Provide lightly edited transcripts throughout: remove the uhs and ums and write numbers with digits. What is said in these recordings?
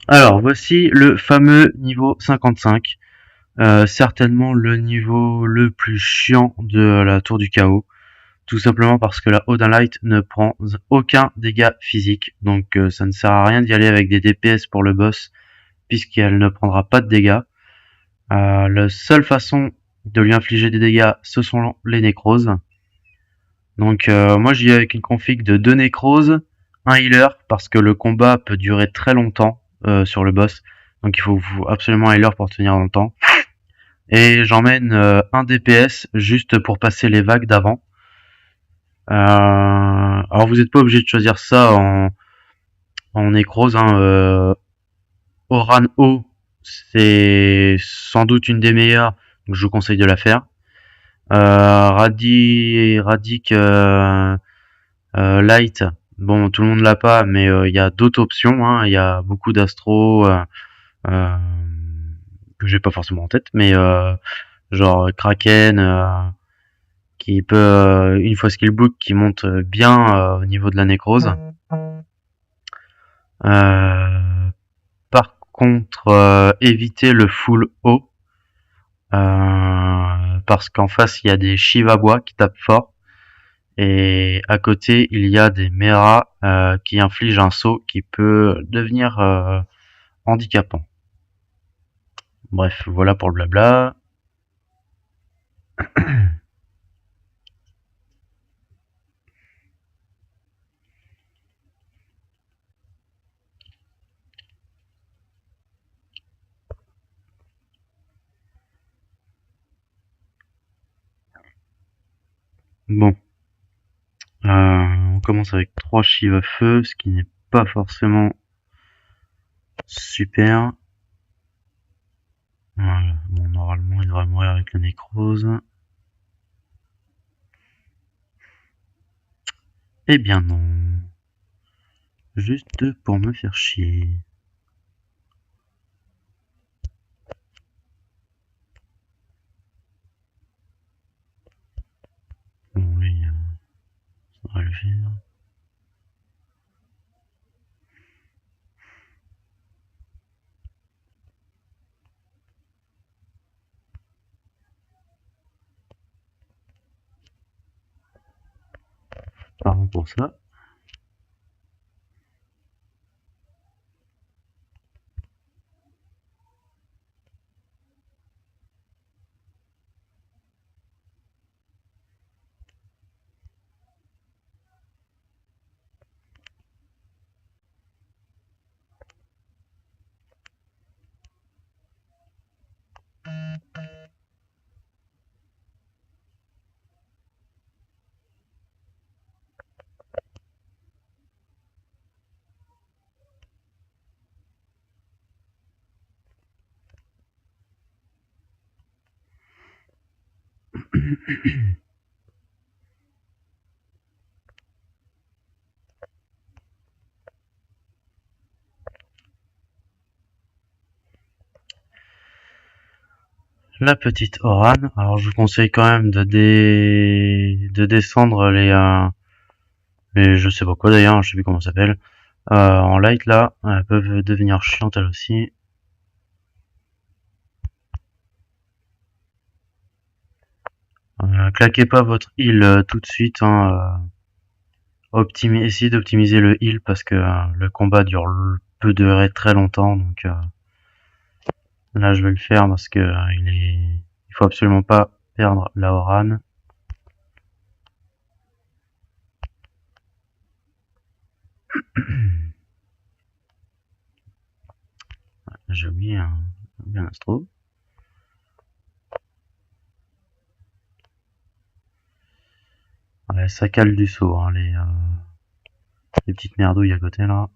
Alors, voici le fameux niveau 55. Certainement le niveau le plus chiant de la tour du chaos. Tout simplement parce que la Odin Light ne prend aucun dégât physique. Donc ça ne sert à rien d'y aller avec des DPS pour le boss, puisqu'elle ne prendra pas de dégâts. La seule façon de lui infliger des dégâts, ce sont les nécroses. Donc moi j'y vais avec une config de 2 nécroses, un healer, parce que le combat peut durer très longtemps sur le boss. Donc il faut absolument un healer pour tenir longtemps. Et j'emmène un DPS juste pour passer les vagues d'avant. Alors vous n'êtes pas obligé de choisir ça en nécrose. Oran O, c'est sans doute une des meilleures, donc je vous conseille de la faire. Radic Light, bon tout le monde l'a pas, mais il y a d'autres options. Il y a beaucoup d'astro euh, que j'ai pas forcément en tête, mais genre Kraken. Qui peut, une fois skill book, qui monte bien au niveau de la nécrose. Par contre, éviter le full haut, parce qu'en face il y a des Shiva bois qui tapent fort, et à côté il y a des Mera qui infligent un saut qui peut devenir handicapant. Bref, voilà pour le blabla. Bon, on commence avec 3 Shiva feu, ce qui n'est pas forcément super. Voilà. Bon, normalement, il devrait mourir avec la nécrose. Eh bien non. Juste pour me faire chier. Bon, lui, ça devrait le faire. Pardon pour ça. La petite Oran. Alors, je vous conseille quand même de descendre les, je sais pas quoi d'ailleurs, je sais plus comment ça s'appelle. En light là, elles peuvent devenir chiantes elles aussi. Claquez pas votre heal tout de suite. Essayez d'optimiser le heal parce que le combat peut durer très longtemps. Donc là, je vais le faire parce que il faut absolument pas perdre la Oran. J'ai oublié un astro. Ouais, ça cale du saut, les petites merdouilles à côté là.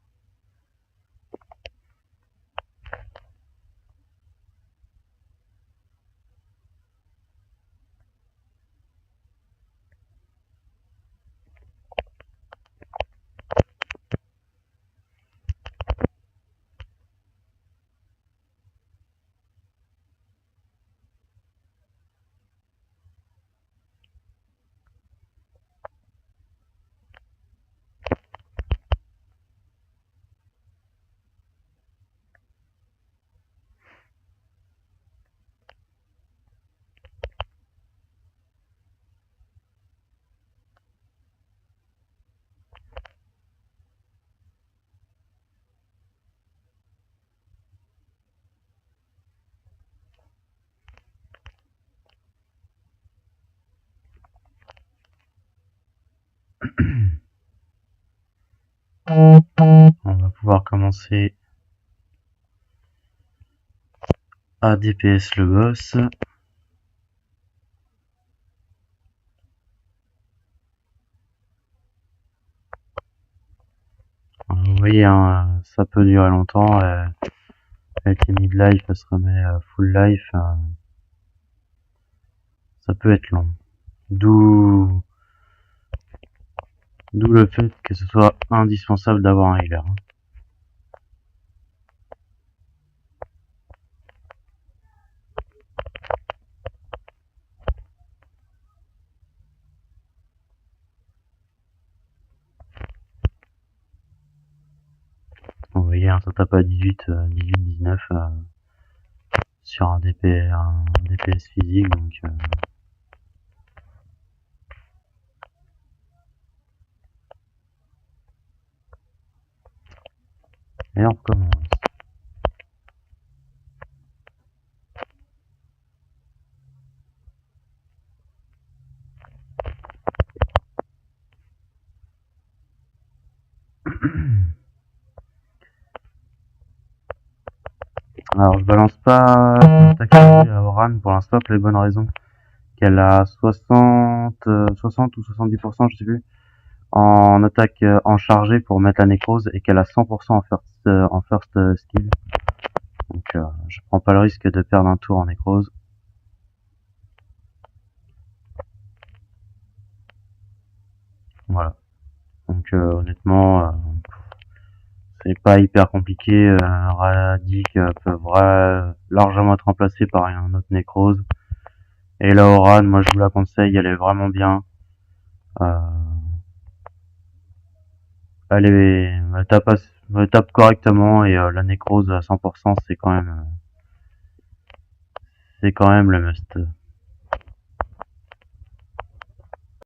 On va pouvoir commencer à DPS le boss. Vous voyez, hein, ça peut durer longtemps. Avec les mid-life, elle se remet full life. Ça peut être long. D'où le fait que ce soit indispensable d'avoir un healer. Vous voyez, ça tape à 18-19 sur un DPS physique, donc et on recommence. Alors je balance pas l'attaque à Oran pour l'instant pour les bonnes raisons qu'elle a 60 ou 70%, je sais plus, en attaque en chargé pour mettre la nécrose et qu'elle a 100% en first skill. Donc je prends pas le risque de perdre un tour en nécrose. Voilà. Donc honnêtement, c'est pas hyper compliqué. Radic peut largement être remplacé par un autre nécrose. Et la Oran, moi je vous la conseille, elle est vraiment bien. Elle tape correctement et la nécrose à 100%, c'est quand même le must.